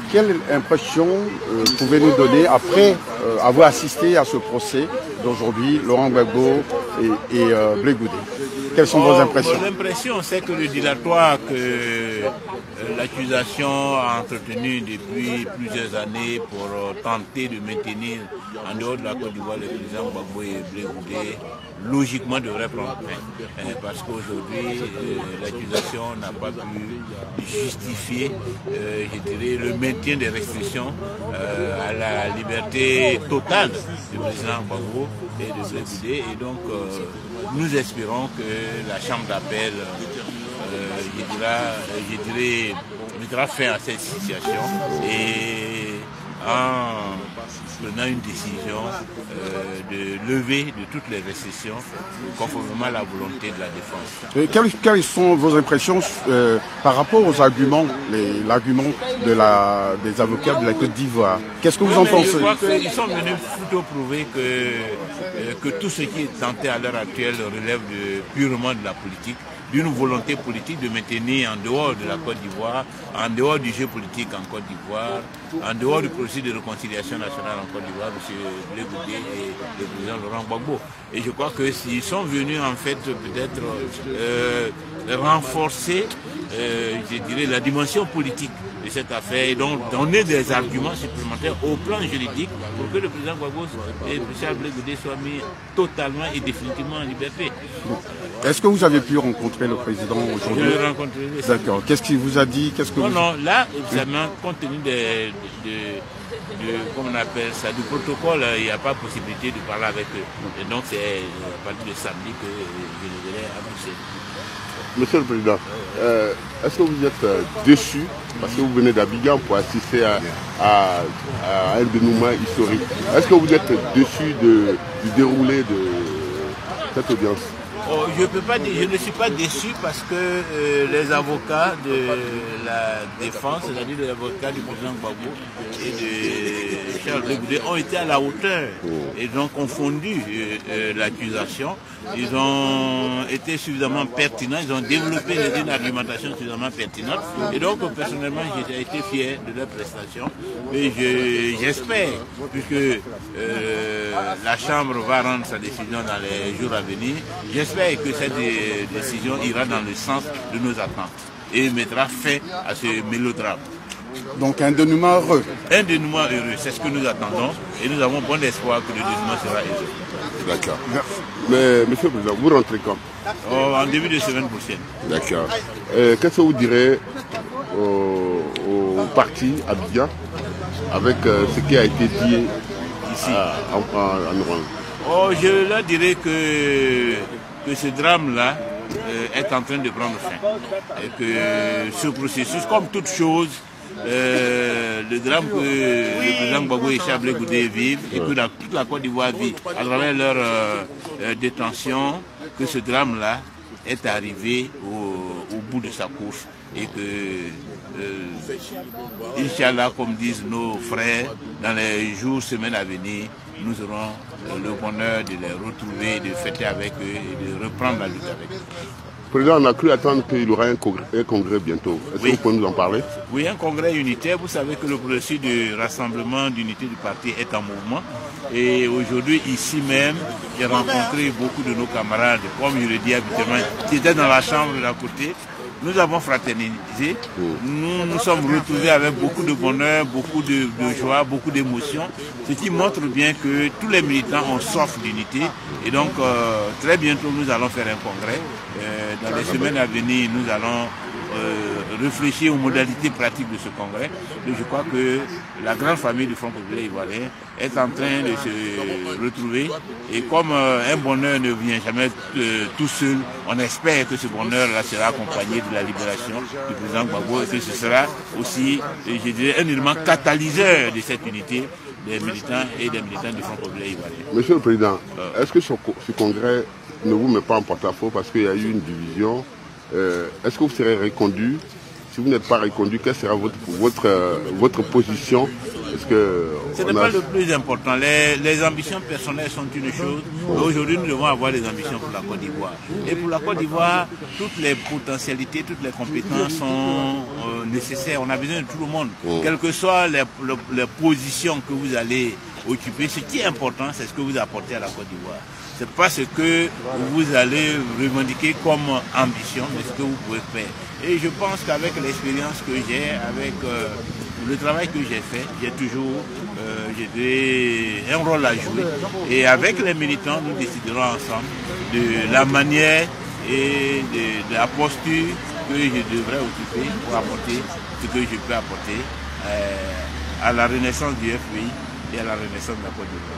Quelle impression pouvez-vous nous donner après avoir assisté à ce procès d'aujourd'hui, Laurent Gbagbo et Blé Goudé? Quelles sont vos impressions? Vos impressions, c'est que le dilatoire que l'accusation a entretenu depuis plusieurs années pour tenter de maintenir en dehors de la Côte d'Ivoire le président Gbagbo et Blé Goudé, logiquement devrait prendre fin. Parce qu'aujourd'hui, l'accusation n'a pas pu justifier, je dirais, le maintien des restrictions à la liberté totale du président Gbagbo et de Blé Goudé. Et donc, nous espérons que la Chambre d'appel mettra fin à cette situation et en prenant une décision de lever de toutes les restrictions conformément à la volonté de la défense. Quelles sont vos impressions par rapport aux arguments, l'argument des avocats de la Côte d'Ivoire? Qu'est-ce que vous en pensez? Je crois qu'ils sont venus plutôt prouver que tout ce qui est tenté à l'heure actuelle relève purement de la politique, d'une volonté politique de maintenir en dehors de la Côte d'Ivoire, en dehors du jeu politique en Côte d'Ivoire, en dehors du processus de réconciliation nationale en Côte d'Ivoire, M. Blé Goudé et le président Laurent Gbagbo. Et je crois que s'ils sont venus en fait peut-être renforcer, je dirais, la dimension politique de cette affaire et donc donner des arguments supplémentaires au plan juridique pour que le président Gbagbo et M. Blé Goudé soient mis totalement et définitivement en liberté. Est-ce que vous avez pu rencontrer le président aujourd'hui? Je l'ai rencontré. D'accord. Qu'est-ce qu'il vous a dit? Non, là, évidemment, compte tenu comment on appelle ça, du protocole, il n'y a pas possibilité de parler avec eux. Et donc, c'est à partir de samedi que je les verrai à Bruxelles. Monsieur le Président, est-ce que vous êtes déçu parce que vous venez d'Abidjan pour assister à un dénouement historique? Est-ce que vous êtes déçu du déroulé de cette audience? Je ne suis pas déçu parce que les avocats de la défense, c'est-à-dire les avocats du président Gbagbo et de Charles Blé Goudé ont été à la hauteur. Ils ont confondu l'accusation. Ils ont été suffisamsamment pertinents, ils ont développé une argumentation suffisamment pertinente. Et donc, personnellement, j'ai été fier de leur prestation. Et j'espère, puisque la Chambre va rendre sa décision dans les jours à venir, j'espère que cette décision ira dans le sens de nos attentes et mettra fin à ce mélodrame. Donc un dénouement heureux. Un dénouement heureux, c'est ce que nous attendons et nous avons bon espoir que le dénouement sera heureux. D'accord. Mais monsieur le Président, vous rentrez quand? En début de semaine prochaine. D'accord. Qu'est-ce que vous direz au parti Abidjan avec ce qui a été dit ici en Rwanda? Je leur dirais que ce drame-là est en train de prendre fin. Et que ce processus, comme toute chose, le drame que le président Gbagbo et Charles Blé Goudé vivent et que toute la Côte d'Ivoire vit à travers leur détention, que ce drame-là est arrivé au bout de sa course et que, Inch'Allah, comme disent nos frères, dans les jours, semaines à venir, nous aurons le bonheur de les retrouver, de fêter avec eux et de reprendre la lutte avec eux. Président, on a cru attendre qu'il y aura un congrès bientôt. Est-ce que vous pouvez nous en parler? Oui, un congrès unitaire. Vous savez que le processus de rassemblement d'unité du parti est en mouvement. Et aujourd'hui, ici même, j'ai rencontré beaucoup de nos camarades, comme je le dis habituellement, qui étaient dans la chambre d'à côté. Nous avons fraternisé, nous nous sommes retrouvés avec beaucoup de bonheur, beaucoup de joie, beaucoup d'émotion, ce qui montre bien que tous les militants ont soif d'unité. Et donc, très bientôt, nous allons faire un congrès. Dans les semaines à venir, nous allons réfléchir aux modalités pratiques de ce congrès. Et je crois que la grande famille du Front populaire ivoirien est en train de se retrouver. Et comme un bonheur ne vient jamais tout seul, on espère que ce bonheur-là sera accompagné de la libération du président Gbagbo et que ce sera aussi, je dirais, un élément catalyseur de cette unité des militants et des militants du Front populaire ivoirien. Monsieur le Président, est-ce que ce congrès ne vous met pas en porte-à-faux parce qu'il y a eu une division? Est-ce que vous serez reconduit? Si vous n'êtes pas reconduit, quelle sera votre position Ce n'est pas le plus important. Les ambitions personnelles sont une chose. Aujourd'hui, nous devons avoir des ambitions pour la Côte d'Ivoire. Et pour la Côte d'Ivoire, toutes les potentialités, toutes les compétences sont nécessaires. On a besoin de tout le monde. Quelles que soient les positions que vous allez occuper, ce qui est important, c'est ce que vous apportez à la Côte d'Ivoire. C'est pas ce que vous allez revendiquer comme ambition, mais ce que vous pouvez faire. Et je pense qu'avec l'expérience que j'ai, avec le travail que j'ai fait, j'ai toujours un rôle à jouer. Et avec les militants, nous déciderons ensemble de la manière et de la posture que je devrais occuper pour apporter ce que je peux apporter à la renaissance du FPI et à la renaissance de la Côte d'Ivoire.